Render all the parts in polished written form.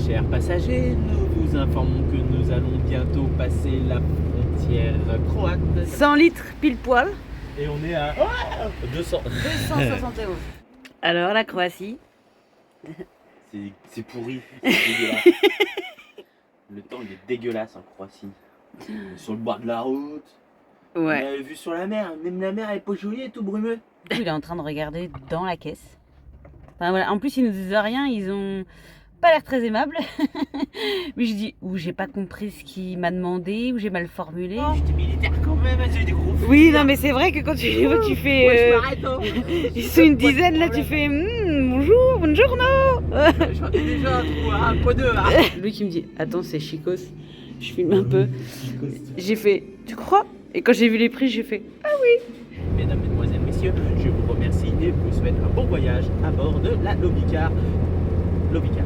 chers passagers, nous vous informons que nous allons bientôt passer la frontière croate. 100 litres pile poil. Et on est à 271. Alors la Croatie. C'est pourri, c'est dégueulasse. Le temps il est dégueulasse en Croatie. Sur le bord de la route. Ouais. On avait vu sur la mer, même la mer elle est pas jolie et tout brumeux. Il est en train de regarder dans la caisse. Enfin, voilà. En plus ils nous disent rien, ils ont pas l'air très aimables. Mais je dis ou j'ai pas compris ce qu'il m'a demandé, ou j'ai mal formulé. J'étais militaire quand même, j'ai eu des gros fous. Oui, non mais c'est vrai que quand tu les vois, tu fais... ils sont une dizaine, là tu fais bonjour, buongiorno. J'en ai déjà un peu deux. Lui qui me dit attends c'est chicos, je filme un peu. J'ai fait tu crois? Et quand j'ai vu les prix j'ai fait ah oui. Mesdames, mesdemoiselles, messieurs, je vous remercie et vous souhaite un bon voyage à bord de la Lovicar. Lovicar.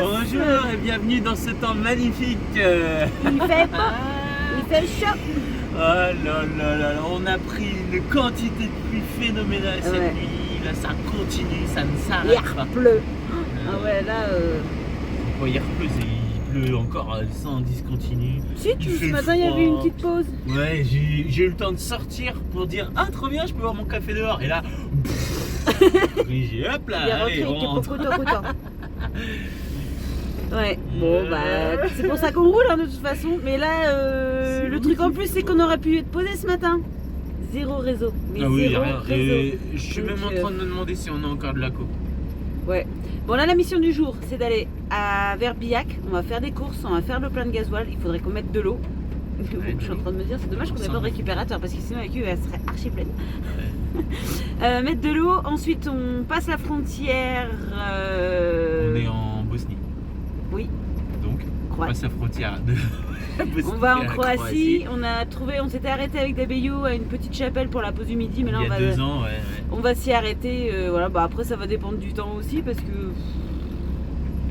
Bonjour et bienvenue dans ce temps magnifique. Il fait beau, il fait chaud. Oh là là là là, on a pris une quantité de pluie phénoménale cette Ouais. nuit. Là, ça continue, ça ne Il s'arrête pas. pleut. Ah ouais là. Bon, hier il pleut encore sans discontinu. Si Il ce fait matin il y avait froid. une petite pause. Ouais, j'ai eu le temps de sortir pour dire ah trop bien, je peux boire mon café dehors. Et là, oui, j'ai hop Il est là, rentré, allez, il on était rentre. content. Ouais, bon bah c'est pour ça qu'on roule hein, de toute façon. Mais là, le truc en plus c'est qu'on aurait pu être posé ce matin. Zéro réseau. Mais Ah oui, zéro rien. réseau. Et je suis Donc, même en train de me demander si on a encore de la co. Ouais. Bon là la mission du jour c'est d'aller à Verbiac. On va faire des courses, on va faire le plein de gasoil. Il faudrait qu'on mette de l'eau. Je suis en train de me dire c'est dommage qu'on n'ait pas de récupérateur parce que sinon avec eux elle serait archi pleine. Mettre de l'eau, ensuite on passe la frontière. On est en Bosnie. Oui. Donc, on Croatie. passe la frontière de la Bosnie On va à en la Croatie, on s'était arrêté avec Dabeyou à une petite chapelle pour la pause du midi, mais là Il y a 2 ans, ouais. on va s'y arrêter. Voilà, bah après ça va dépendre du temps aussi parce que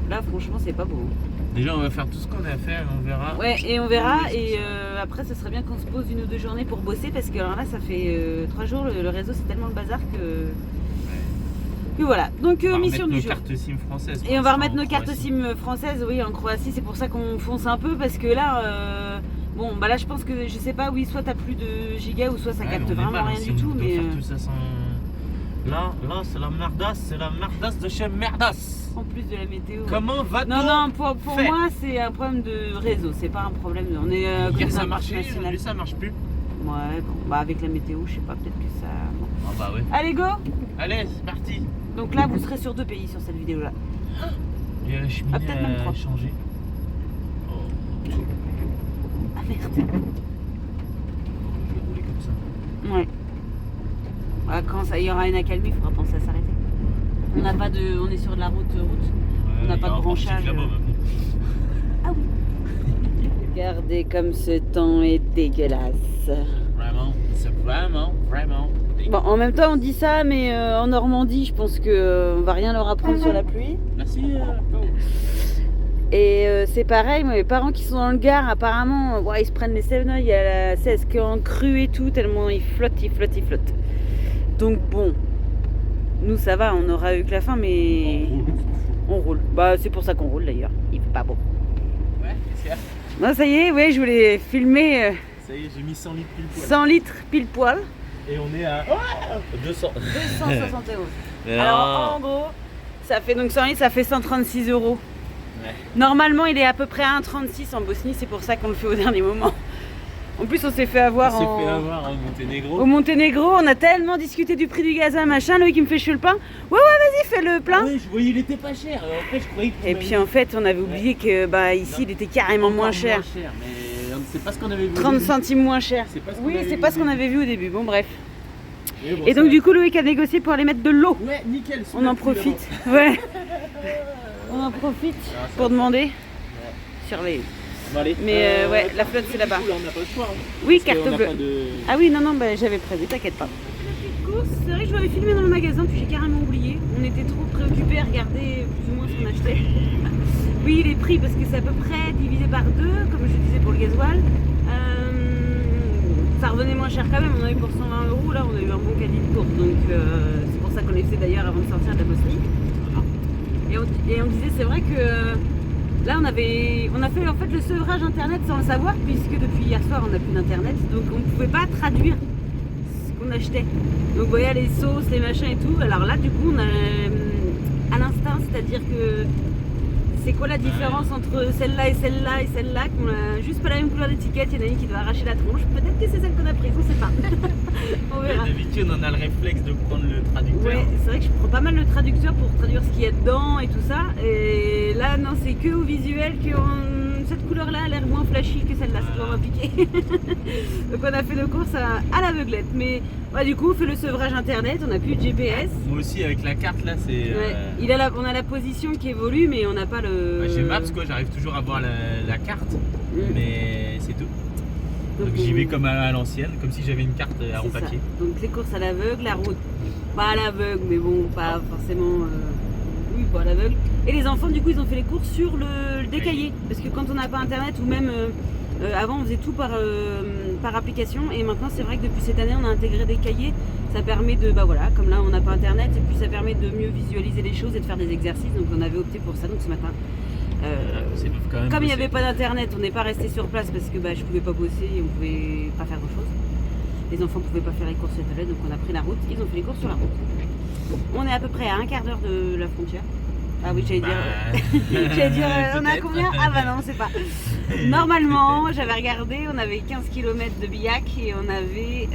là franchement c'est pas beau. Déjà, on va faire tout ce qu'on a à faire, on verra. Ouais, et on verra. Et après, ce serait bien qu'on se pose 1 ou 2 journées pour bosser parce que alors là, ça fait 3 jours, le réseau c'est tellement le bazar que voilà. Donc On va mission remettre du nos jour. cartes SIM françaises. Et on va remettre nos cartes Croatie. SIM françaises, oui, en Croatie. C'est pour ça qu'on fonce un peu parce que là, bon, bah là, je pense que je sais pas, oui, soit t'as plus de gigas ou soit ça Ouais, capte mais on est vraiment mal, rien si du on tout. doit Mais faire tout ça sans... Là, c'est la merdasse de chez merdasse. en plus de la météo. Comment va-t-on Non, pour faire moi, c'est un problème de réseau. C'est pas un problème. On est à côté Hier, ça d'un marchait, parc national. aujourd'hui, ça marche plus. Ouais, bon, bah avec la météo, je sais pas, peut-être que ça. Bon. Ah bah ouais. Allez, go! Allez, c'est parti. Donc là, vous serez sur 2 pays sur cette vidéo-là. Il y a la cheminée Ah, peut-être même à 3. changer. Oh. Ah merde. Je vais rouler comme ça. Ouais. Voilà, quand ça y aura une accalmie, il faudra penser à s'arrêter. On n'a pas de. On est sur de la route. On n'a Ouais, pas il y de a un branchage. portique là-bas, mais bon. Ah oui. Regardez comme ce temps est dégueulasse. Vraiment, c'est vraiment Bon, en même temps, on dit ça, mais en Normandie, je pense que on va rien leur apprendre sur la pluie. Merci. Et c'est pareil, moi, mes parents qui sont dans le Gard, apparemment, ouais, ils se prennent les Sèvres, il y a la 16 qui est en crue et tout, tellement ils flottent. Donc bon, nous ça va, on aura eu que la fin, mais on roule. Bah c'est pour ça qu'on roule d'ailleurs, il fait pas beau. Ouais, qu'est-ce qu'il y a? Non, ça y est, ouais, je voulais filmer Ça y est, j'ai mis 100 litres pile poil. 100 litres pile poil. Et on est à 200. 271. Non. Alors en gros, ça fait donc 100 litres, ça fait 136 €. Ouais. Normalement, il est à peu près à 1,36 en Bosnie, c'est pour ça qu'on le fait au dernier moment. En plus, on s'est fait avoir On s'est fait avoir en Monténégro. au Monténégro. On a tellement discuté du prix du gazole, machin. Loïc qui me fait je fais le plein. Ouais, vas-y, fais le plein. Ah oui, je voyais, il était pas cher. Après, je croyais que tu Et m'avais puis en fait, on avait oublié que bah ici, Non. il était carrément encore moins cher. mais c'est pas ce qu'on avait vu. 30 centimes moins cher. C'est pas ce qu'on Oui, avait c'est vu pas au ce qu'on début. avait vu au début. Bon, bref. Mais bon, Et ça donc, va. du coup, Loïc a négocié pour aller mettre de l'eau. Ouais, nickel. On en profite. Ouais. On en profite Ah, ça pour va. demander sur les. Bon, allez. Mais ouais, la flotte c'est là-bas. Du coup, là, on n'a pas le choix. Hein, Oui, parce carte qu'on n'a bleue. pas de... Ah oui, non, bah, j'avais prévu, t'inquiète pas. C'est vrai que je m'avais filmé dans le magasin, puis j'ai carrément oublié. On était trop préoccupés à regarder plus ou moins ce qu'on achetait. Oui, les prix, parce que c'est à peu près divisé par 2, comme je disais pour le gasoil. Ça revenait moins cher quand même, on a eu pour 120 €, là on a eu un bon caddie de course. Donc c'est pour ça qu'on les faisait d'ailleurs avant de sortir de la Bosnie. Et on disait, c'est vrai que là on a fait en fait le sevrage internet sans le savoir, puisque depuis hier soir on n'a plus d'internet, donc on ne pouvait pas traduire ce qu'on achetait. Donc vous voyez les sauces, les machins et tout. Alors là du coup on a à l'instinct, c'est-à-dire que c'est quoi la différence entre celle-là et celle-là et celle-là, qu'on a juste pas la même couleur d'étiquette, il y en a une qui doit arracher la tronche, peut-être que c'est celle qu'on a prise, on sait pas. On verra. D'habitude on a le réflexe de prendre le traducteur. Ouais, c'est vrai que je prends pas mal le traducteur pour traduire ce qu'il y a dedans et tout ça. Et là, non, c'est que au visuel que cette couleur-là a l'air moins flashy que celle-là, ça doit m'impliquer. Donc on a fait nos courses à l'aveuglette. Mais ouais, du coup, on fait le sevrage internet, on n'a plus de GPS. Moi aussi avec la carte là c'est... Ouais. On a la position qui évolue, mais on n'a pas le... J'ai Maps quoi, j'arrive toujours à voir la carte, mais c'est tout. Donc j'y vais comme à l'ancienne, comme si j'avais une carte en papier. Ça. Donc les courses à l'aveugle, la route pas à l'aveugle, mais bon, pas forcément... Oui, pas à l'aveugle. Et les enfants, du coup, ils ont fait les courses sur le décaillé. Parce que quand on n'a pas internet, ou même avant, on faisait tout par application. Et maintenant, c'est vrai que depuis cette année, on a intégré des cahiers. Ça permet de, bah voilà, comme là, on n'a pas internet, et puis ça permet de mieux visualiser les choses et de faire des exercices. Donc on avait opté pour ça. Donc ce matin, comme il n'y avait pas d'internet, on n'est pas resté sur place parce que bah, je pouvais pas bosser et on pouvait pas faire grand chose. Les enfants pouvaient pas faire les courses cette année, donc on a pris la route. Ils ont fait les courses sur la route. On est à peu près à un quart d'heure de la frontière. Ah oui, j'allais dire. J'allais dire, on a combien? Ah bah non, on sait pas. Normalement, j'avais regardé, on avait 15 km de Biak et on avait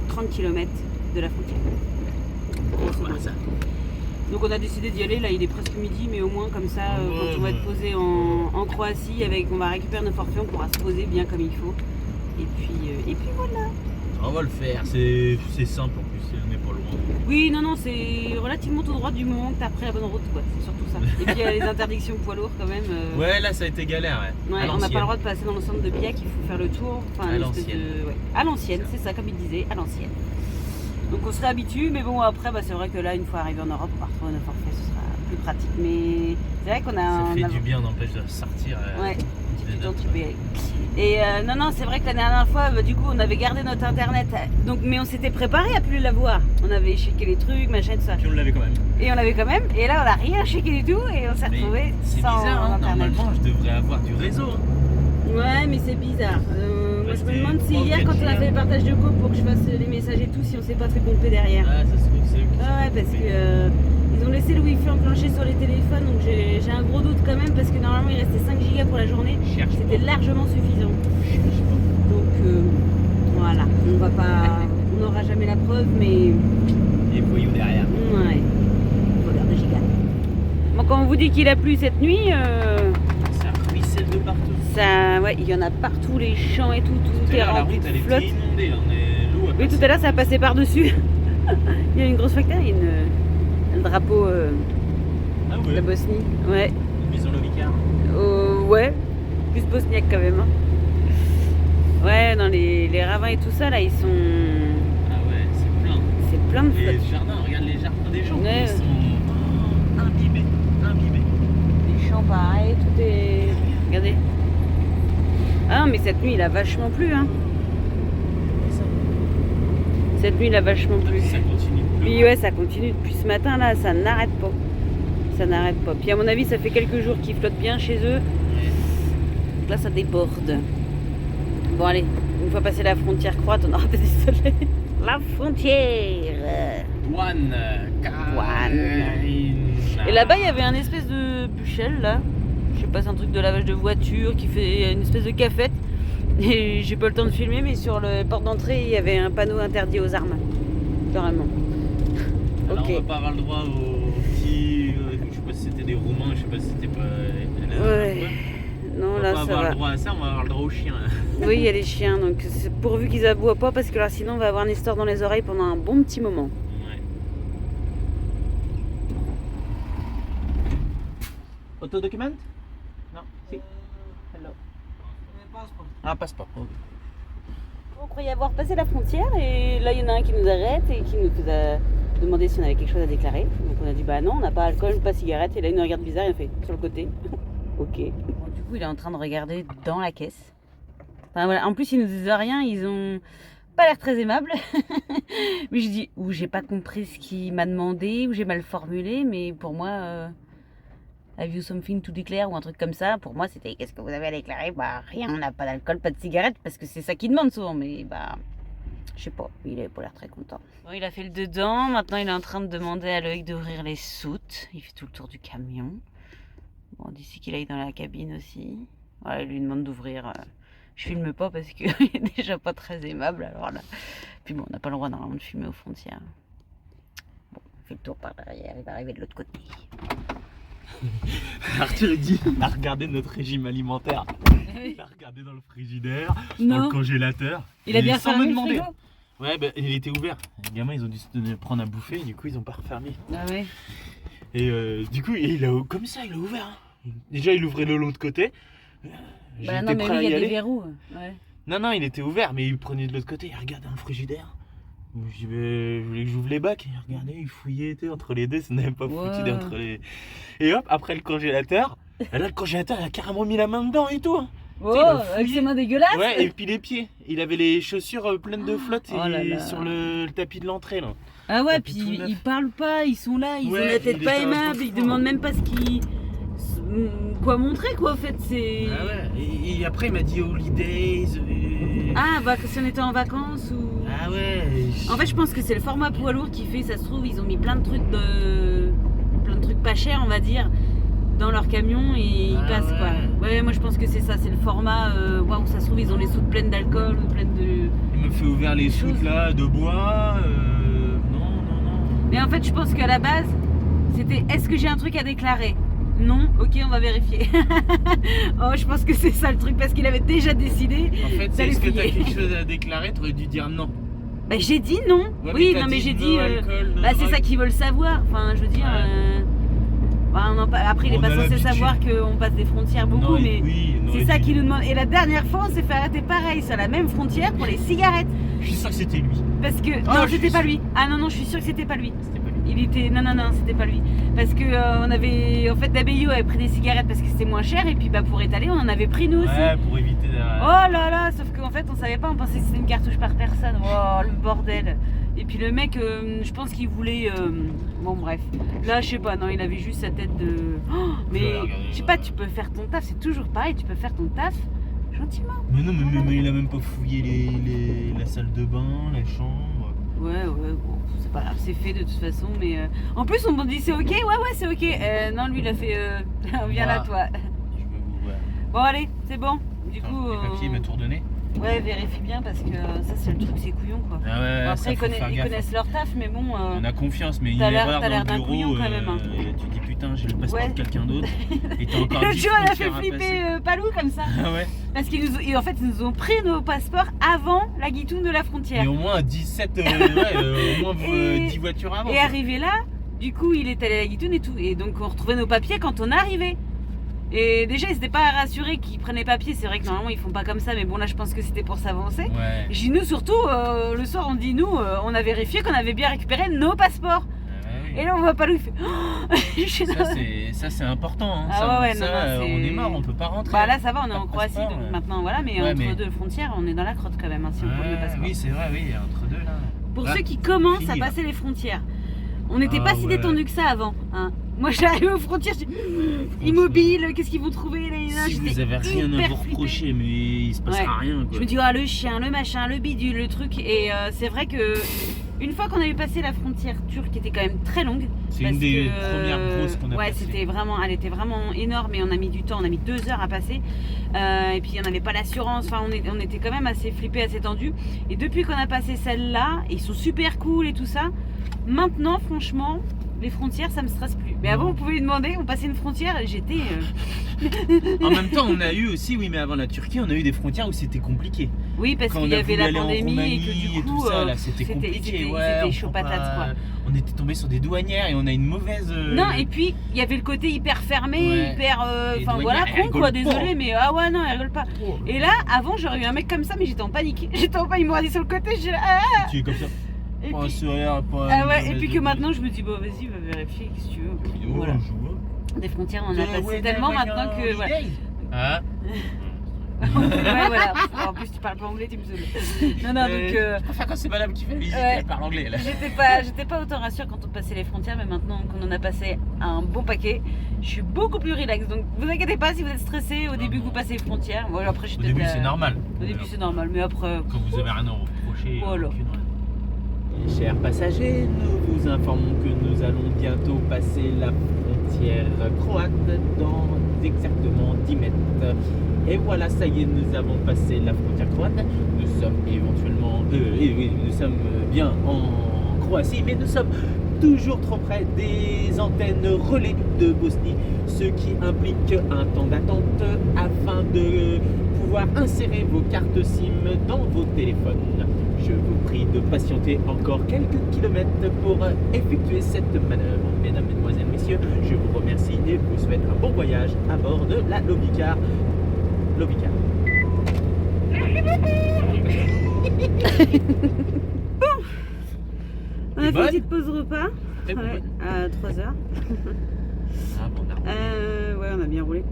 30 km de la frontière. Donc on a décidé d'y aller, là il est presque midi, mais au moins comme ça, quand on va être posé en Croatie, on va récupérer nos forfaits, on pourra se poser bien comme il faut. Et puis voilà. On va le faire, c'est simple en plus, on n'est pas loin. Oui, non, c'est relativement tout droit du moment que tu as pris la bonne route, quoi. C'est surtout ça. Et puis il y a les interdictions poids lourds quand même. Ouais, là ça a été galère, ouais. On n'a pas le droit de passer dans le centre de Biak, il faut faire le tour. Enfin, à l'ancienne. À l'ancienne, c'est ça, comme il disait, à l'ancienne. Donc on se réhabitue, mais bon après c'est vrai que là une fois arrivé en Europe, on va retrouver nos forfaits, ce sera plus pratique. Mais c'est vrai qu'on a... Ça fait du bien, n'empêche de sortir. Ouais, du temps trippé. Et non, c'est vrai que la dernière fois, du coup on avait gardé notre internet, donc, mais on s'était préparé à plus l'avoir. On avait checké les trucs, machin, tout ça. Puis on l'avait quand même. Et on l'avait quand même, et là on n'a rien checké du tout, et on s'est retrouvé sans bizarre, hein, internet. Normalement je devrais avoir du réseau. Ouais, mais c'est bizarre. Moi je me demande si hier, quand on a fait le partage de co pour que je fasse les messages et tout, si on s'est pas fait pomper derrière. Ah, ça se trouve, c'est eux qui ouais, parce que ils ont laissé le wifi enclenché sur les téléphones, donc j'ai un gros doute quand même, parce que normalement il restait 5 gigas pour la journée. C'était largement suffisant. Donc voilà, on n'aura jamais la preuve, mais. Les voyous derrière. Ouais, voleur de gigas. Bon, quand on vous dit qu'il a plu cette nuit. Ça ruisselle de partout. Ça, ouais, il y en a partout, les champs et tout est rempli de flotte. Inondée, oui, tout à l'heure ça a passé par-dessus. Il y a une grosse facteur, il y a un drapeau de la Bosnie. Ouais. Une maison Lovicar. Ouais, plus bosniaque quand même. Hein. Ouais, dans les ravins et tout ça, là, ils sont... Ah ouais, c'est plein. C'est plein de flotte. Les jardins, regarde les jardins des gens, ouais. Ils sont imbibés. Les champs pareil, tout est... Regardez. Ah non, mais cette nuit, il a vachement plu, hein. Cette nuit, il a vachement plu. Ça continue. Puis ouais, ça continue depuis ce matin, là, ça n'arrête pas. Ça n'arrête pas. Puis à mon avis, ça fait quelques jours qu'ils flottent bien chez eux. Donc là, ça déborde. Bon, allez, une fois passé la frontière croate, on aura peut-être du soleil. La frontière. One. Et là-bas, il y avait un espèce de bûchelle, là. Je sais pas, c'est un truc de lavage de voiture qui fait une espèce de cafette. Et j'ai pas le temps de filmer, mais sur le porte d'entrée, il y avait un panneau interdit aux armes. Carrément. Alors ok. on va pas avoir le droit aux petits... je sais pas si c'était des Roumains, je sais pas si c'était pas... Ouais. Non, là, ça va. On va pas avoir le droit à ça, on va avoir le droit aux chiens. Oui, il y a les chiens, donc c'est pourvu qu'ils aboient pas, parce que là, sinon, on va avoir une histoire dans les oreilles pendant un bon petit moment. Ouais. Autodocument? Non, si. Ah, passe pas. On croyait avoir passé la frontière et là il y en a un qui nous arrête et qui nous a demandé si on avait quelque chose à déclarer. Donc on a dit bah non, on n'a pas alcool, pas cigarette. Et là il nous regarde bizarre, il a fait sur le côté. Ok. Bon, du coup il est en train de regarder dans la caisse. Enfin, voilà. En plus ils nous disent rien, ils ont pas l'air très aimables. Mais je dis ou j'ai pas compris ce qu'il m'a demandé ou j'ai mal formulé, mais pour moi have you something to declare ou un truc comme ça. Pour moi c'était qu'est-ce que vous avez à déclarer? Bah rien, on n'a pas d'alcool, pas de cigarette parce que c'est ça qu'ils demandent souvent, mais bah je sais pas, il est pas l'air très content. Bon, il a fait le dedans, maintenant il est en train de demander à Loïc d'ouvrir les soutes. Il fait tout le tour du camion. Bon, d'ici qu'il aille dans la cabine aussi. Voilà, il lui demande d'ouvrir. Je filme pas parce qu'il est déjà pas très aimable, alors là. Puis bon, on n'a pas le droit normalement de filmer aux frontières. Bon, on fait le tour par derrière, il va arriver de l'autre côté. Arthur il dit il a regardé notre régime alimentaire. Il a regardé dans le frigidaire, Non. dans le congélateur. Il a bien sans fermé me le demander. frigo. Ouais, bah, il était ouvert. Les gamins ils ont dû se prendre à bouffer, du coup ils ont pas refermé. Ah ouais. Et du coup il a comme ça il a ouvert. Hein. Déjà il ouvrait de l'autre côté. Bah J'étais non mais prêt à oui, il y y a des aller. verrous. Ouais. Non, il était ouvert, mais il prenait de l'autre côté, il regardait dans le frigidaire. Je dis, je voulais que j'ouvre les bacs, il regardait, il fouillait, tu sais, entre les deux, ça n'avait pas foutu Ouais. entre les. Et hop, après le congélateur, et là le congélateur, il a carrément mis la main dedans et tout. Hein. Oh, il a avec fouillé. ses mains dégueulasses. Ouais, et puis les pieds, il avait les chaussures pleines de flotte Oh là là. sur le tapis de l'entrée là. Ah ouais, Tapis puis tout neuf. ils parlent pas, ils sont là, ils Ouais, ont la tête il pas était un peu aimable, ils fou. demandent même pas ce qu'ils. Quoi montrer quoi en fait, c'est. Ah ouais, et après il m'a dit holidays. Ah, bah si on était en vacances ou. Ah ouais. En fait, je pense que c'est le format poids lourd qui fait, ça se trouve, ils ont mis plein de trucs pas chers, on va dire, dans leur camion et ils Ah passent ouais. quoi. Ouais, moi je pense que c'est ça, c'est le format. Waouh, ça se trouve, ils ont les soutes pleines d'alcool ou pleines de. Il me fait ouvrir les soutes là de bois. Non. Mais en fait, je pense qu'à la base, c'était est-ce que j'ai un truc à déclarer? Non, ok, on va vérifier. Oh, je pense que c'est ça le truc parce qu'il avait déjà décidé. En fait, d'aller est-ce que t'as fouiller. quelque chose à déclarer? T'aurais dû dire non. Bah, j'ai dit non. Ouais, Oui, t'as non, mais j'ai no dit. alcool, no Bah, c'est drogue. ça qu'ils veulent savoir. Enfin, je veux dire. Ouais. Bah, après, il est On pas a censé l'habitude. savoir qu'on passe des frontières beaucoup, Non, mais oui, on c'est aurait ça dû. qu'ils nous demandent. Et la dernière fois, on s'est fait arrêter pareil sur la même frontière pour les cigarettes. Je suis sûr que c'était lui. Parce que. Ah, non, je c'était suis pas sûr. lui. Ah non, je suis sûre que c'était pas lui. C'était pas lui. Il était. Non, c'était pas lui. Parce que on avait. En fait, Dabeyo avait pris des cigarettes parce que c'était moins cher. Et puis, bah, pour étaler, on en avait pris nous aussi. Ouais, pour éviter de. Oh là là, sauf qu'en fait, on savait pas, on pensait que c'était une cartouche par personne. Oh, le bordel. Et puis le mec, je pense qu'il voulait. Bon, bref. Là, je sais pas, non, il avait juste sa tête de. Oh, mais Ouais, regardez, je sais pas, tu peux faire ton taf, c'est toujours pareil, tu peux faire ton taf gentiment. Mais non, mais il a même pas fouillé la salle de bain, la chambre. Ouais, bon, c'est pas grave, c'est fait de toute façon, mais. En plus, on m'a dit c'est ok, ouais, c'est ok. Non, lui, il a fait. Viens là, toi. Je vais vous voir. Bon, allez, c'est bon. Du coup. Les papiers, ma tour de nez. Ouais, vérifie bien parce que ça, c'est le truc, c'est couillon quoi. Ah ouais, Bon, ça, après, faut faire ils gaffe. connaissent leur taf, mais bon. On a confiance, mais une T'as l'air- erreur t'as l'air dans le d'un bureau, couillon, quand même, hein. tu dis putain, j'ai le passeport Ouais. de quelqu'un d'autre. Et t'as encore Le 10 jour, elle a fait frontières à flipper passer. Palou comme ça. Ah ouais. Parce qu'ils nous ont, et en fait, ils nous ont pris nos passeports avant la guitoune de la frontière. Mais au moins 17, au moins Et- 10 voitures avant. Et arrivé là, du coup, il est allé à la guitoune et tout. Et donc, on retrouvait nos papiers quand on est arrivé. Et déjà, ils n'étaient pas rassurés qu'ils prennent les papiers. C'est vrai que normalement, ils font pas comme ça. Mais bon, là, je pense que c'était pour s'avancer. Ouais. J'ai dit, nous, surtout, le soir, on dit, nous, on a vérifié qu'on avait bien récupéré nos passeports. Ah oui. Et là, on voit Palou, il fait. Oh Je suis dans- Ça c'est important. Hein. Ah ça, ouais, ça, non, c'est- on est mort, on peut pas rentrer. Bah là, ça va, on est Pas en de Croatie, passeport, donc ouais. maintenant, voilà. Mais Ouais, entre mais- deux frontières, on est dans la crotte quand même, hein, si on prend le Ouais, passeport. oui, c'est vrai, oui, entre deux là. Pour Ah, ceux qui commencent fini, à là. passer les frontières, on n'était pas Ah si ouais. détendu que ça avant. Hein. Moi, j'arrive aux frontières, je dis immobile, qu'est-ce qu'ils vont trouver les nains. Si vous J'étais avez rien à hyper vous flippée. reprocher, mais il se passera Ouais. rien. Je Quoi. me dis, ah, le chien, le machin, le bidule, le truc. Et c'est vrai que une fois qu'on avait passé la frontière turque, qui était quand même très longue. C'est parce une des que, premières grosses qu'on a Ouais, passées. c'était vraiment, elle était vraiment énorme et on a mis du temps, on a mis 2 heures à passer. Et puis on n'avait pas l'assurance, enfin on était quand même assez flippés, assez tendus. Et depuis qu'on a passé celle-là, ils sont super cool et tout ça. Maintenant, franchement, les frontières, ça me stresse plus. Mais avant, on pouvait lui demander, on passait une frontière et j'étais. En même temps, on a eu aussi, oui, mais avant la Turquie, on a eu des frontières où c'était compliqué. Oui, parce Quand qu'il on y a avait voulu la aller en pandémie et que Roumanie du et coup, tout ça, là, c'était compliqué. ils Ouais, étaient on chauds prend patates, quoi. on était tombé sur des douanières et on a une mauvaise. Non, et puis il y avait le côté hyper fermé, Ouais. hyper. Les Enfin voilà, douanières, elles con quoi, rigolent pas. désolé, mais ah ouais, non, elle rigole pas. Oh. Et là, avant, j'aurais eu un mec comme ça, mais j'étais en panique. J'étais en panique, il m'aurait dit sur le côté, j'ai ah. Tu es comme ça. Et Pas un puis, sourire, pas. ah une ouais, et mauvaise puis que vie. maintenant, je me dis, bon, vas-y, va vérifier, qu'est-ce que tu veux. Oh, Voilà. je vois. Des frontières, on en a The passé weather tellement when maintenant you're que. Voilà. holiday. Hein? Ouais, voilà. En plus, tu parles pas anglais, tu me saoules. Non, non, donc. Je préfère quand c'est madame qui fait visite, Ouais. elle parle anglais là. J'étais pas autant rassurée quand on passait les frontières, mais maintenant qu'on en a passé un bon paquet, je suis beaucoup plus relax. Donc vous inquiétez pas si vous êtes stressé au début que vous passez les frontières. Bon, après, Au j'étais début, de la- c'est normal. Au début, c'est normal, mais après. Quand vous avez rien à reprocher. Voilà. aucune raison. Chers passagers, nous vous informons que nous allons bientôt passer la frontière croate dans exactement 10 mètres. Et voilà, ça y est, nous avons passé la frontière croate. Nous sommes éventuellement, oui, nous sommes bien en Croatie, mais nous sommes toujours trop près des antennes relais de Bosnie, ce qui implique un temps d'attente afin de pouvoir insérer vos cartes SIM dans vos téléphones. Je vous prie de patienter encore quelques kilomètres pour effectuer cette manœuvre. Mesdames, Mesdemoiselles, Messieurs, je vous remercie et vous souhaite un bon voyage à bord de la Lovicar. Lovicar. On a fait bonne une petite pause repas. Très bonne. Ouais, à 3h. Ah bon, on a roulé. Ouais, on a bien roulé.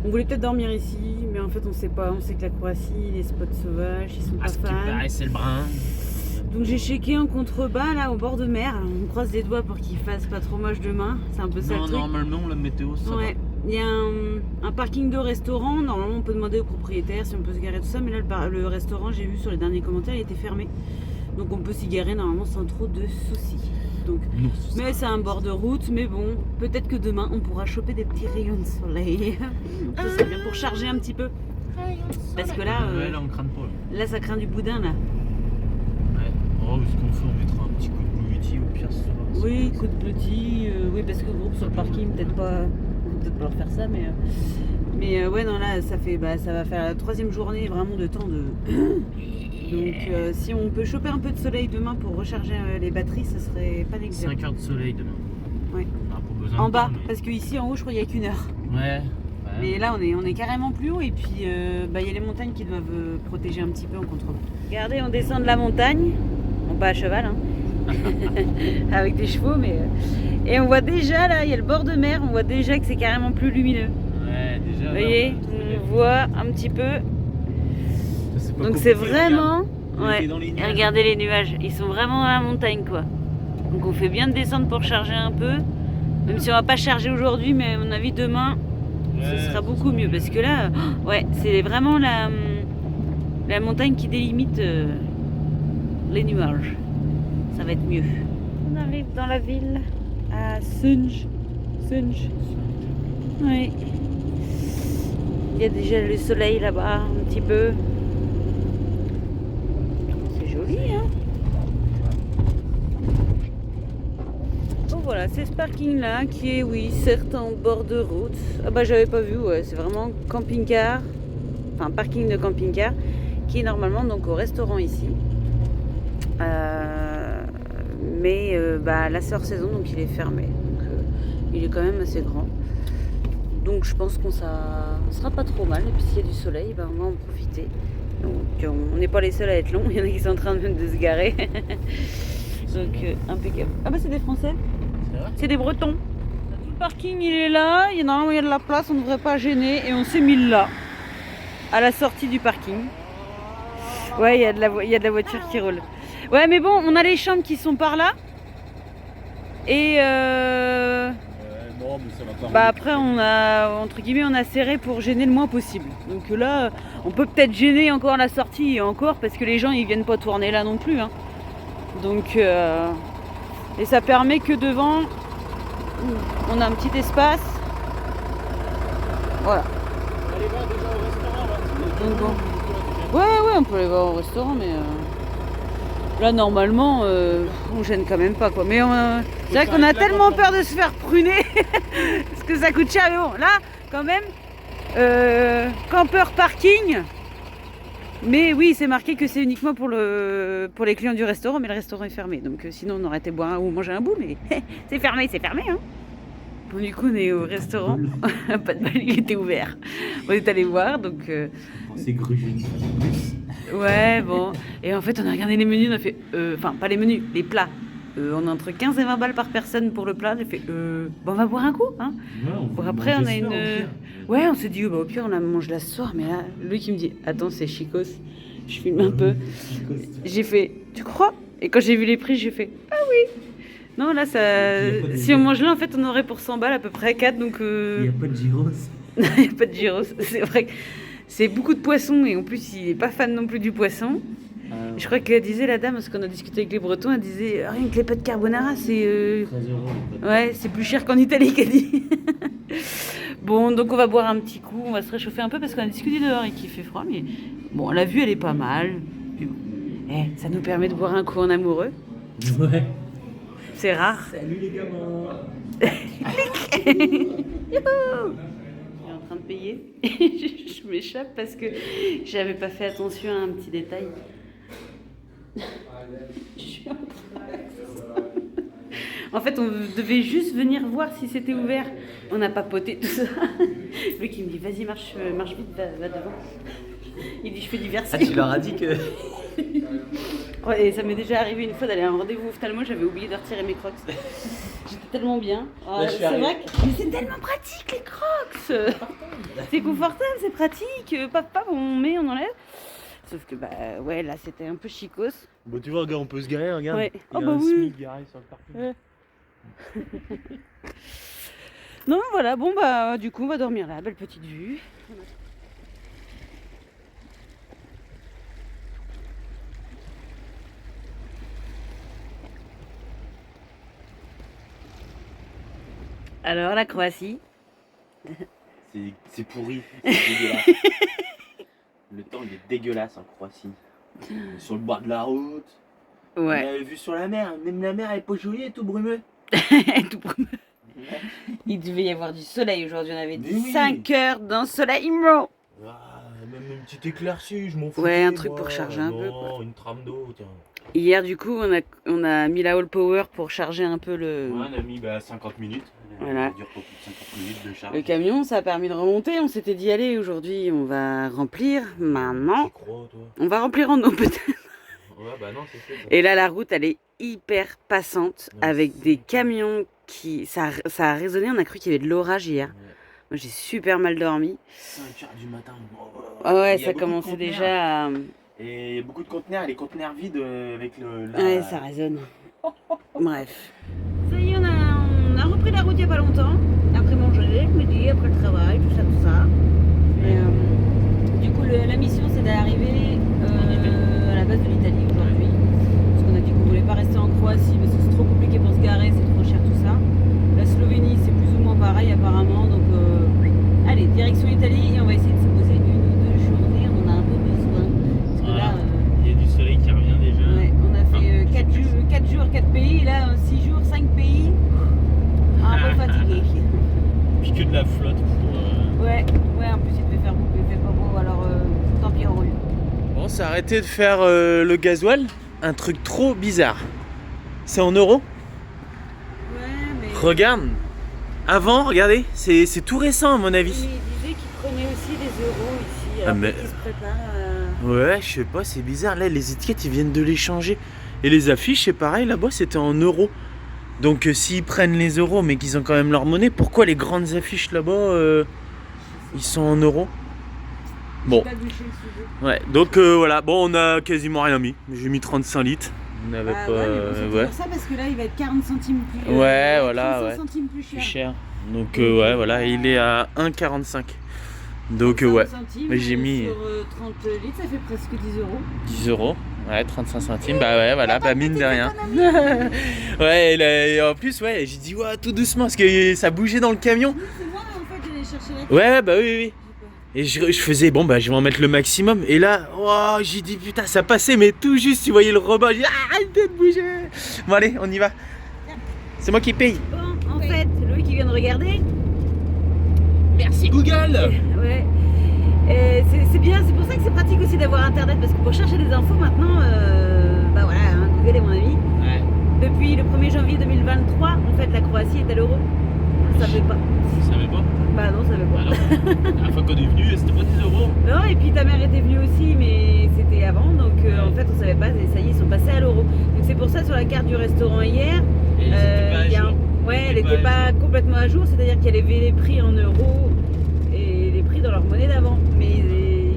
On voulait peut-être dormir ici, mais en fait, on sait pas. On sait que la Croatie, les spots sauvages, ils sont À pas ce qui fans. paraît, c'est le brun. Donc j'ai checké en contrebas là au bord de mer. On croise les doigts pour qu'il fasse pas trop moche demain. C'est un peu ça le Non, truc. normalement, la météo, ça Ouais. Il y a un parking de restaurant. Normalement, on peut demander au propriétaire si on peut se garer tout ça. Mais là, le restaurant, j'ai vu sur les derniers commentaires, il était fermé. Donc on peut s'y garer normalement sans trop de soucis. Donc, va. Non, ce mais sera- c'est un bord de route. Mais bon, peut-être que demain, on pourra choper des petits rayons de soleil. Donc ça serait bien pour charger un petit peu. Parce que là, Ouais, là, on craint pas. là, ça craint du boudin là. Ouais. Oh, ce qu'on fait, on mettra un petit coup de Bluetooth au pire ce soir. Oui, coup de petit, oui, parce que le groupe sur le parking, peut-être pas leur faire ça, mais ouais, non, là, ça va faire la 3e journée vraiment de temps de. Donc, si on peut choper un peu de soleil demain pour recharger les batteries, ça serait pas négligeable. 5 heures de soleil demain. Ouais. On a pas besoin En de bas, temps, mais- parce qu'ici en haut, je crois qu'il n'y a qu'1 heure. Ouais. Mais là, on est carrément plus haut, et puis il y a les montagnes qui doivent protéger un petit peu en contrebas. Regardez, on descend de la montagne, bon, pas à cheval, hein. Avec des chevaux, mais. Et on voit déjà là, il y a le bord de mer, on voit déjà que c'est carrément plus lumineux. Ouais, déjà. Vous là, voyez, on voit un petit peu. Donc c'est vraiment. Ouais. Et regardez les nuages, ils sont vraiment à la montagne quoi. Donc on fait bien de descendre pour charger un peu. Même si on va pas charger aujourd'hui, mais à mon avis demain, ce sera beaucoup mieux. Parce que là, ouais, c'est vraiment la montagne qui délimite les nuages. Ça va être mieux. On arrive dans la ville à Sunj. Oui. Il y a déjà le soleil là-bas, un petit peu. C'est joli, hein? Donc voilà, c'est ce parking-là qui est, oui, certes en bord de route. Ah bah j'avais pas vu, ouais, c'est vraiment camping-car, enfin parking de camping-car, qui est normalement donc au restaurant ici. Mais bah, là c'est hors saison, donc il est fermé. Donc il est quand même assez grand. Donc je pense qu'on sera pas trop mal. Et puis s'il y a du soleil, bah, on va en profiter. Donc on n'est pas les seuls à être longs, il y en a qui sont en train de se garer. Donc impeccable. Ah bah c'est des Français, C'est vrai. c'est des Bretons. Tout le parking il est là, normalement il y a de la place, on ne devrait pas gêner. Et on s'est mis là, à la sortie du parking. Ouais, il y a de la voiture qui roule. Ouais mais bon, on a les chambres qui sont par là. Et Non, mais ça va pas. bah après on a, entre guillemets, on a serré pour gêner le moins possible. Donc là, on peut peut-être gêner encore la sortie et encore parce que les gens ils viennent pas tourner là non plus. Hein. Donc et ça permet que devant on a un petit espace. Voilà. Allez voir déjà au restaurant, là. Donc bon. Ouais, on peut aller voir au restaurant, mais là normalement on gêne quand même pas quoi. Mais C'est vrai qu'on a tellement peur de se faire pruner parce que ça coûte cher. Mais bon, là, quand même, campeur parking. Mais oui, c'est marqué que c'est uniquement pour les clients du restaurant, mais le restaurant est fermé. Donc sinon, on aurait été boire ou manger un bout, mais c'est fermé, hein. Bon, du coup, on est au restaurant. Pas de mal, il était ouvert. On est allé voir, donc... C'est grugé. Ouais, bon. Et en fait, on a regardé les menus, on a fait... Enfin, pas les menus, les plats. On a entre 15 et 20 balles par personne pour le plat. J'ai fait... Bon, on va boire un coup, hein. Ouais, Après, on a une... Ouais, on s'est dit, bah, au pire, on la mange là ce soir. Mais là, lui qui me dit, attends, c'est chicos. Je filme un peu. J'ai fait, tu crois? Et quand j'ai vu les prix, j'ai fait, ah oui. Non, là, ça... si on mange là, en fait, on aurait pour 100 balles à peu près 4. Donc, Il n'y a pas de gyros. Non, il n'y a pas de gyros. C'est vrai que c'est beaucoup de poissons. Et en plus, il n'est pas fan non plus du poisson. Je crois qu'elle disait, la dame, parce qu'on a discuté avec les Bretons, elle disait, rien que les pâtes carbonara, c'est... 13 €. Ouais, c'est plus cher qu'en Italie, qu'elle dit. Bon, donc on va boire un petit coup, on va se réchauffer un peu parce qu'on a discuté dehors et qu'il fait froid. Mais bon, la vue, elle est pas mal. Puis bon, ça nous permet de boire un coup en amoureux. Ouais. C'est rare. Salut les gamins. Il est en train de payer. Je m'échappe parce que j'avais pas fait attention à un petit détail. Je suis en train. En fait, on devait juste venir voir si c'était ouvert. On a papoté tout ça. Lui qui me dit, vas-y, marche vite, va devant. Il dit, je fais du verset. Ah, tu leur as dit que... Ouais, et ça m'est déjà arrivé une fois d'aller à un rendez-vous ophtalmo, j'avais oublié de retirer mes crocs. J'étais tellement bien. C'est vrai que... Mais c'est tellement pratique les crocs. C'est confortable, c'est pratique. Papa, on met, on enlève. Sauf que bah ouais, là c'était un peu chicos. Bon, tu vois, regarde, on peut se garer, regarde. Ouais. Il y a bah un oui. SMIC garé sur le parking. Ouais. Non, voilà, bon bah du coup on va dormir là, belle petite vue. Alors la Croatie. C'est pourri, c'est dégueulasse. Le temps il est dégueulasse en Croatie. Sur le bord de la route. On Ouais. avait vu sur la mer, même la mer elle est pas jolie, elle est tout brumeux. Tout brumeux. Il devait y avoir du soleil aujourd'hui, on avait Mais oui. 5 heures d'un soleil immense. Ah, même une petite éclaircie, je m'en fous. Ouais, un truc pour charger un peu, quoi. Non, une trame d'eau, tiens. Hier du coup on a mis la All Power pour charger un peu le... Ouais, on a mis 50 minutes. Voilà. Ça dure pas plus de 50 minutes de charge. Le camion, ça a permis de remonter. On s'était dit, allez, aujourd'hui, on va remplir. Maintenant, Tu crois, toi? on va remplir en eau peut-être. Ouais, bah non, c'est ça. Et là, la route, elle est hyper passante Ouais, avec c'est des ça. camions qui... Ça a résonné, on a cru qu'il y avait de l'orage hier. Ouais. Moi, j'ai super mal dormi. 5 heures du matin. Ah ouais, Il y a ça beaucoup de commençait conteneurs. déjà à... Et il y a beaucoup de conteneurs, les conteneurs vides avec le. Ouais, ça résonne. Bref. Ça y est, on a repris la route il n'y a pas longtemps. Après manger, midi, après le travail, tout ça. Et, du coup, la mission, c'est d'arriver à la base de l'Italie aujourd'hui. Parce qu'on a dit qu'on ne voulait pas rester en Croatie parce que c'est trop compliqué pour se garer, c'est trop cher tout ça. La Slovénie, c'est plus ou moins pareil apparemment. Donc, allez, direction Italie et on va essayer de se poser 1 ou 2 journées. On en a un peu besoin. Parce que là, Il y a du soleil qui revient déjà. ouais, on a fait 4 jours, 4 pays. Là, 6 jours, 5 pays. Un peu fatigué. Puis que de la flotte pour. Ouais, en plus il devait faire beau, il fait pas beau, alors tant pis on roule. Bon, c'est arrêté de faire le gasoil. Un truc trop bizarre. C'est en euros. Ouais, mais. Regarde. Avant, regardez, c'est tout récent à mon Mais avis. il disait qu'il prenait aussi des euros ici. Ah, mais- Il se prépare. Ouais, je sais pas, c'est bizarre. Là, les étiquettes, ils viennent de les changer. Et les affiches, c'est pareil, là-bas, c'était en euros. Donc, s'ils prennent les euros, mais qu'ils ont quand même leur monnaie, pourquoi les grandes affiches là-bas, ils sont en euros? Bon, Pas bûché le sujet. ouais, donc voilà, bon, on a quasiment rien mis. J'ai mis 35 litres. On n'avait Ah pas. ouais, mais bon, c'est ouais. pour ça parce que là il va être 40 centimes plus. Ouais, voilà, 35 ouais. centimes plus cher. Plus cher. Donc, ouais, voilà, il est à 1,45. Donc, 35 ouais, centimes, mais j'ai mis- Sur 30 litres, ça fait presque 10 euros. 10 euros. Ouais, 35 centimes. Bah ouais, voilà, bah mine de rien. Ouais, et en plus, ouais, j'ai dit, ouais, tout doucement, parce que ça bougeait dans le camion. C'est moi en fait, j'allais chercher la Ouais, bah oui. Et je faisais, bon, bah je vais en mettre le maximum. Et là, oh, j'ai dit, putain, ça passait, mais tout juste, tu voyais le rebond. J'ai dit, arrête de bouger. Bon, allez, on y va. C'est moi qui paye. Bon, en fait, Loïc qui vient de regarder. Merci Google. Ouais. C'est bien, c'est pour ça que c'est pratique aussi d'avoir internet parce que pour chercher des infos maintenant, bah voilà, hein, Google est mon ami. Ouais. Depuis le 1er janvier 2023, en fait, la Croatie est à l'euro. On ne savait pas. Vous savez pas? Bah non, on savait pas. Alors, la dernière fois qu'on est venu, c'était pas 10 euros. Non, et puis ta mère était venue aussi, mais c'était avant, donc en fait, on savait pas. Et ça y est, ils sont passés à l'euro. Donc c'est pour ça sur la carte du restaurant hier, Et ils étaient pas à il y a jour. ouais, elle Ils étaient n'était pas à pas complètement à jour, c'est-à-dire qu'elle avait les prix en euros et les prix dans leur monnaie d'avant. Mais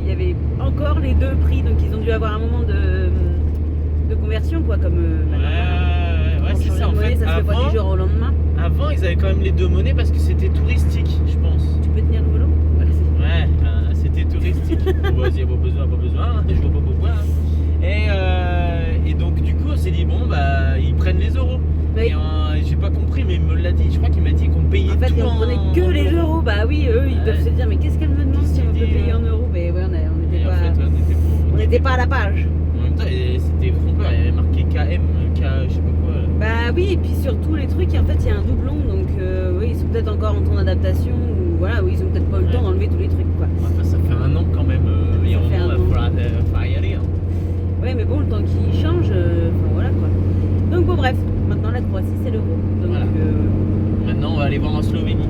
il y avait encore les deux prix, donc ils ont dû avoir un moment de conversion, quoi, comme Ouais, pour c'est changer ça de en monnaie, fait. ça se fait pas du jour au lendemain. Avant, ils avaient quand même les deux monnaies parce que c'était touristique, je pense. Tu peux tenir le volant? Voilà, Ouais, c'était touristique. Bon, vas-y, pas besoin, je vois pas pourquoi. Et donc, du coup, on s'est dit, bon, bah, ils prennent les euros. Oui. Et j'ai pas compris, mais il me l'a dit. Je crois qu'il m'a dit qu'on payait En fait, tout on prenait que les euros. Bah oui, eux, ils Ouais. doivent se dire, mais qu'est-ce qu'elle me demande si on peut payer en euros? Mais ouais, on Et n'était en pas, fait, on n'était pas à la page. En même temps, c'était trompeur. Il y avait marqué KM, K, je sais pas quoi. Bah oui, et puis surtout les trucs, en fait, il y a un doublon, donc oui, ils sont peut-être encore en temps d'adaptation, ou voilà, oui, ils ont peut-être pas eu le temps d'enlever tous les trucs, quoi. Enfin, ça fait un an quand même. Il y a un fait moment, un il an. va falloir y aller. Hein. Ouais, mais bon, le temps qui change, enfin voilà, quoi. Donc bon, bref, maintenant la Croatie, c'est l'euro. Donc Voilà. Maintenant, on va aller voir en Slovénie.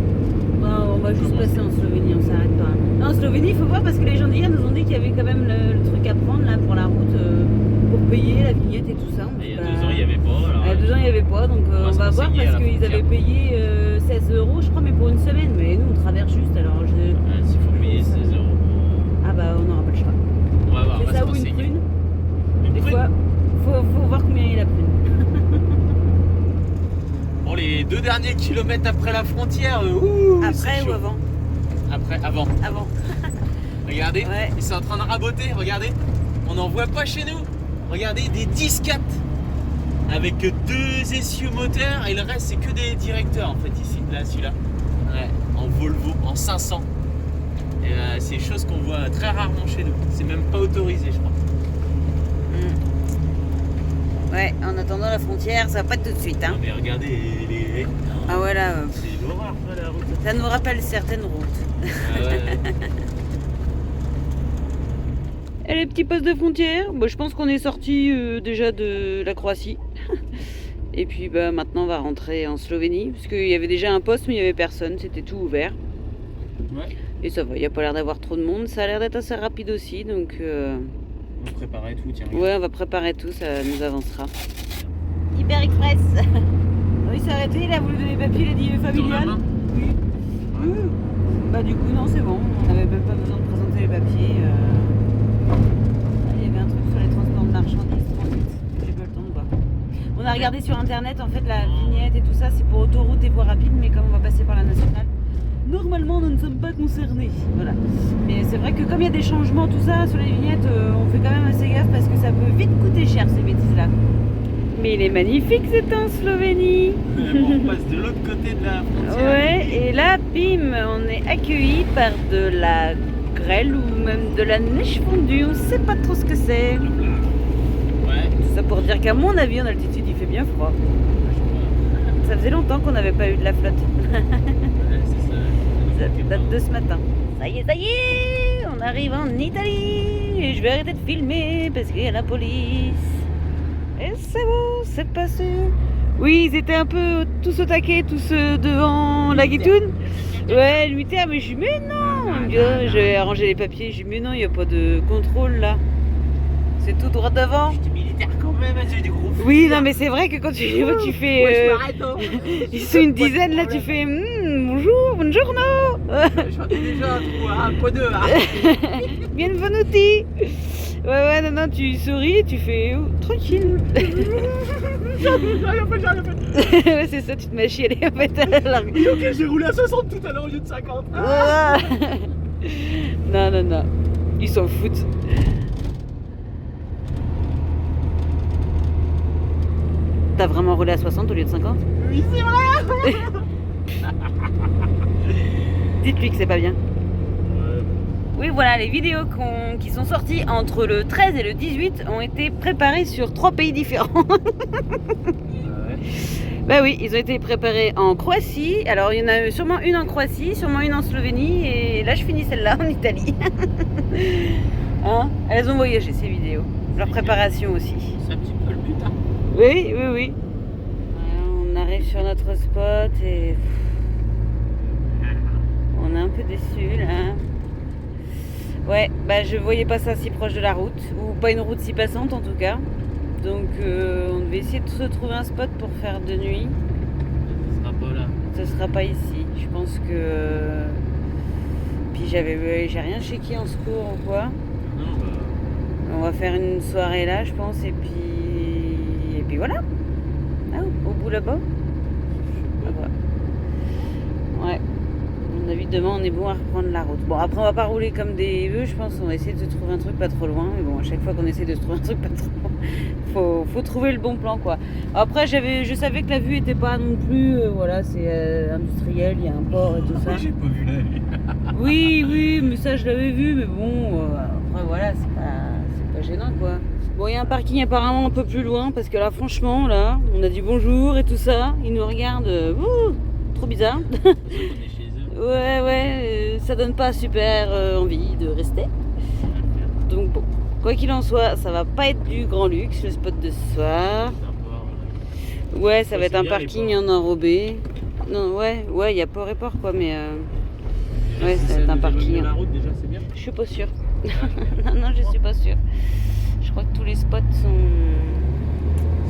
on va juste Comment passer en Slovénie, on s'arrête pas. Non, en Slovénie, il faut voir, parce que les gens d'hier nous ont dit qu'il y avait quand même le truc à prendre, là, pour la route, pour payer la vignette et tout ça. Et il y a Bah, 2 ans, il n'y avait pas. Alors, Il y a 2 ans, il n'y avait pas, donc on va on se va voir renseigner à parce la qu'ils avaient frontière. payé 16 euros, je crois, mais pour une semaine. Mais nous, on traverse juste, alors s'il faut payer 16 euros. ah bah, on n'aura pas le choix. On va voir, on C'est va se ça ou une renseigner. prune. Une Des prune. fois, faut voir combien est la prune. Bon, les 2 derniers kilomètres après la frontière, c'est Après ou chaud. avant? Avant. Avant. Regardez, Ouais. ils sont en train de raboter, regardez. On n'en voit pas chez nous. Regardez, des 10-4 avec 2 essieux moteurs et le reste c'est que des directeurs en fait ici, là celui-là. Ouais, en Volvo, en 500. Et c'est chose qu'on voit très rarement chez nous. C'est même pas autorisé je crois. Ouais, en attendant la frontière, ça va pas être tout de suite. Hein. Mais regardez les... Ah voilà, C'est l'horreur ça, la route. ça nous rappelle certaines routes. Ah ouais. Et les petits postes de frontière, bah, je pense qu'on est sorti déjà de la Croatie. Et puis bah, maintenant on va rentrer en Slovénie, parce qu'il y avait déjà un poste mais il n'y avait personne, c'était tout ouvert. Ouais. Et ça va, il n'y a pas l'air d'avoir trop de monde, ça a l'air d'être assez rapide aussi, donc On préparait tout, tiens. ouais, on va préparer tout, ça nous avancera. Hyper Express. Il s'est arrêté, il a voulu donner les papiers, il a dit familial. Oui. Bah du coup non, c'est bon, on n'avait même pas besoin de présenter les papiers. Il y avait un truc sur les transports de marchandises, transit, j'ai pas le temps de voir. On a regardé sur internet, en fait la vignette et tout ça, c'est pour autoroute et voies rapides, mais comme on va passer par la nationale, normalement nous ne sommes pas concernés. Voilà. Mais c'est vrai que comme il y a des changements, tout ça, sur les vignettes, on fait quand même assez gaffe parce que ça peut vite coûter cher ces bêtises-là. Mais il est magnifique, c'est en Slovénie. On passe de l'autre côté de la frontière. Ouais, et là, bim, on est accueilli par de la grêle ou même de la neige fondue, on sait pas trop ce que c'est. Ouais. Tout ça pour dire qu'à mon avis, en altitude, il fait bien froid. Ça faisait longtemps qu'on n'avait pas eu de la flotte. Ouais, c'est ça. Ça date de ce matin. Ça y est, on arrive en Italie. Et je vais arrêter de filmer parce qu'il y a la police. Et c'est bon, c'est passé. Oui, ils étaient un peu tous au taquet, tous devant la guitoune. Ouais, le militaire, mais je dis, mais non. Il me dit, oh, j'ai arrangé les papiers. Je dis, mais non, il n'y a pas de contrôle là. C'est tout droit devant. J'étais militaire quand même, j'ai des gros fous. Oui, non, mais c'est vrai que quand tu fais. Ouais, je m'arrête, hein. Ils sont une dizaine là, tu fais bonjour, buongiorno. J'en ai déjà un point deux. Hein. Bienvenuti. Ouais, non, non, tu souris, tu fais tranquille. J'ai rien fait. Ouais, c'est ça, tu te mets à chialer en fait. Oui, ok, j'ai roulé à 60 tout à l'heure au lieu de 50. Ah. Non, non, non, ils s'en foutent. T'as vraiment roulé à 60 au lieu de 50? Oui, c'est vrai. Dites-lui que c'est pas bien. Oui, voilà, les vidéos qui sont sorties entre le 13 et le 18 ont été préparées sur 3 pays différents. Bah oui, ils ont été préparés en Croatie. Alors il y en a sûrement une en Croatie, sûrement une en Slovénie. Et là je finis celle-là en Italie. Hein, elles ont voyagé ces vidéos. Leur préparation aussi. C'est un petit peu le but, hein. Oui, oui, oui. Voilà, on arrive sur notre spot et on est un peu déçus là. Ouais, bah je voyais pas ça si proche de la route, ou pas une route si passante en tout cas. Donc on devait essayer de se trouver un spot pour faire de nuit. Ce sera pas là. Ce sera pas ici. Je pense que. Puis j'ai rien checké en secours ou quoi. Non, bah. On va faire une soirée là, je pense, et puis voilà. Ah, au bout là-bas. Ah, bah. Ouais. À mon avis, demain, on est bon à reprendre la route. Bon, après, on va pas rouler comme des bœufs, je pense. On va essayer de se trouver un truc pas trop loin. Mais bon, à chaque fois qu'on essaie de se trouver un truc pas trop loin, faut trouver le bon plan, quoi. Après, je savais que la vue était pas non plus... voilà, c'est industriel, il y a un port et tout ça. J'ai pas vu la vue. Oui, oui, mais ça, je l'avais vu. Mais bon, après, voilà, c'est pas gênant, quoi. Bon, il y a un parking apparemment un peu plus loin. Parce que là, franchement, là, on a dit bonjour et tout ça. Ils nous regardent. Trop bizarre. On est chez eux. Ouais, ça donne pas super envie de rester. Donc bon, quoi qu'il en soit, ça va pas être du grand luxe le spot de ce soir. Ouais, ça va être un parking en enrobé. Non, ouais, il y a port et port quoi, mais ouais, ça va être un parking. La route déjà, c'est bien. Je suis pas sûre. non, je suis pas sûre. Je crois que tous les spots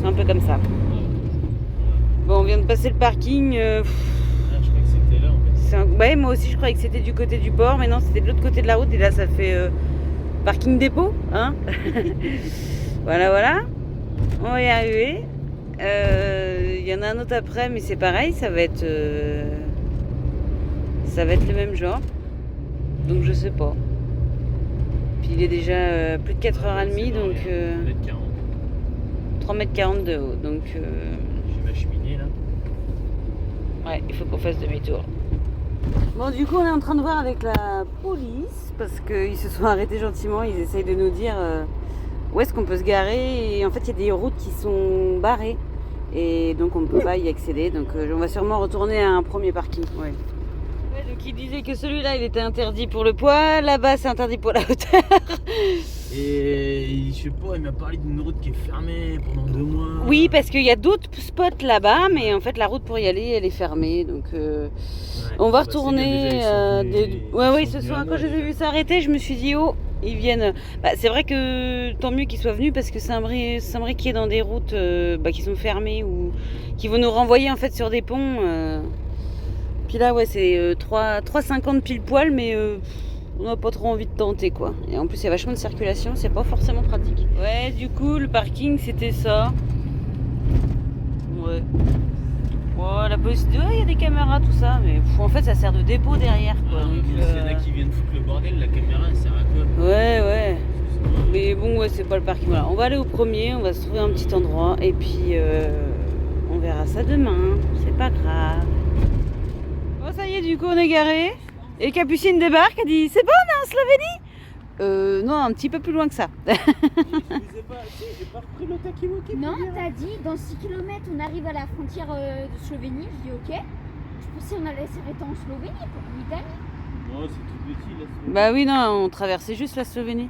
sont un peu comme ça. Bon, on vient de passer le parking. Je crois que c'était là en fait. Ouais, moi aussi je croyais que c'était du côté du port, mais non, c'était de l'autre côté de la route et là ça fait parking dépôt, hein. Voilà, on va y arriver. Il y en a un autre après, mais c'est pareil, ça va être le même genre, donc je sais pas. Puis il est déjà plus de 4h30, donc 3,40 m de haut, donc J'ai ma cheminée là. ouais, il faut qu'on fasse demi-tour. Bon, du coup, on est en train de voir avec la police parce qu'ils se sont arrêtés gentiment. Ils essayent de nous dire où est-ce qu'on peut se garer. Et en fait, il y a des routes qui sont barrées et donc on ne peut pas y accéder. Donc, on va sûrement retourner à un premier parking. Ouais. Ouais, donc, il disait que celui-là, il était interdit pour le poids. Là-bas, c'est interdit pour la hauteur. Et je sais pas, il m'a parlé d'une route qui est fermée pendant 2 mois. Oui, parce qu'il y a d'autres spots là-bas, mais en fait, la route pour y aller, elle est fermée. Donc. On va retourner. Ouais, ce soir, quand je les ai vus s'arrêter, je me suis dit, oh, ils viennent. Bah, c'est vrai que tant mieux qu'ils soient venus parce que Saint-Brieuc qui est dans des routes qui sont fermées ou qui vont nous renvoyer en fait sur des ponts. Puis là, ouais, c'est 3,50 pile poil, mais on n'a pas trop envie de tenter quoi. Et en plus, il y a vachement de circulation, c'est pas forcément pratique. Ouais, du coup, le parking c'était ça. Ouais. Oh, la police dit, il y a des caméras, tout ça, mais en fait, ça sert de dépôt derrière, quoi. Ah, donc, s'il y en a qui viennent foutre le bordel, la caméra, elle sert à quoi? Ouais. Mais bon, ouais, c'est pas le parking. Voilà, on va aller au premier, on va se trouver un petit endroit, et puis on verra ça demain. C'est pas grave. Bon, ça y est, du coup, on est garé. Et Capucine débarque, elle dit, c'est bon, on est en Slovénie? Non, un petit peu plus loin que ça. Je sais pas, j'ai pas repris le Takiwoki. Non, t'as dit dans 6 km on arrive à la frontière de Slovénie. Je dis ok. Je pensais on allait s'arrêter en Slovénie pour l'Italie. Non, c'est tout petit là. Bah oui, non, on traversait juste la Slovénie.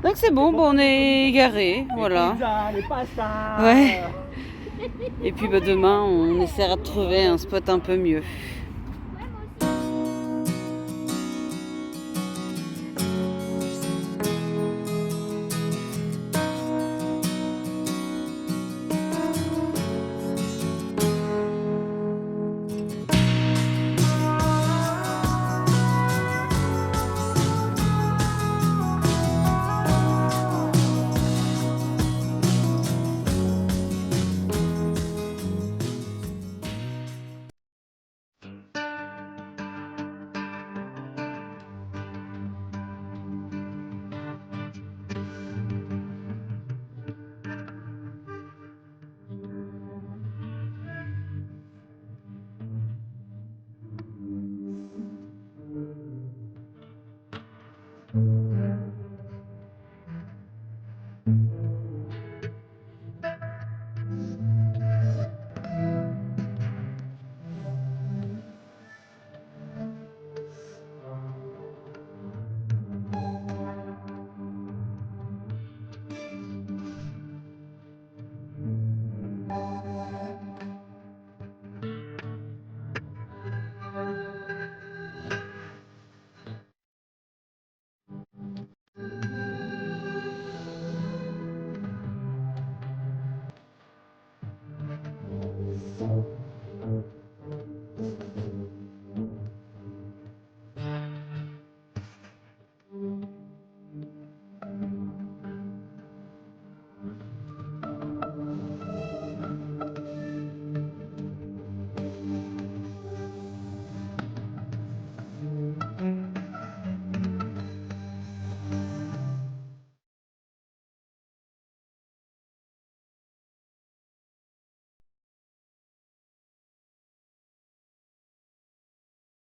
Donc c'est bon, on est garé, voilà. Les pastas. Ouais. Et puis bah, demain, on essaiera de trouver un spot un peu mieux.